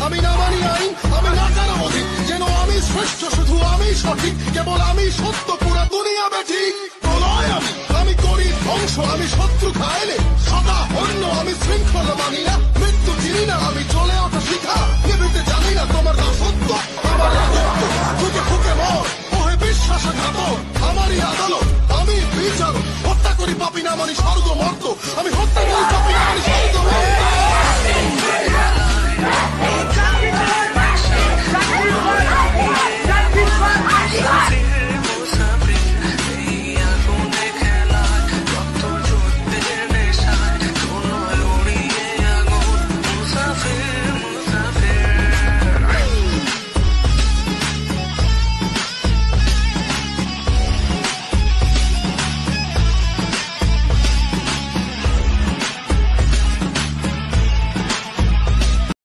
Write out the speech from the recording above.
আমি না মানি আইন, আমি না কারো অধিক, যেন আমি শ্রেষ্ঠ, শুধু আমি সঠিক, কেবল আমি সত্য, পুরা দুনিয়া বেঠিক। প্রলয় আমি করি ধ্বংস, আমি শত্রু খাইলে সদা হন্য, আমি শৃঙ্খলা মানি না, মৃত্যু চিনি না, আমি চলে ওঠা শিখা, নিবিতে জানি না তোমার দাসত্ব আমার রাজত্ব, ঠুকে ঠুকে মর ওহে বিশ্বাসঘাত, আমারই আদালত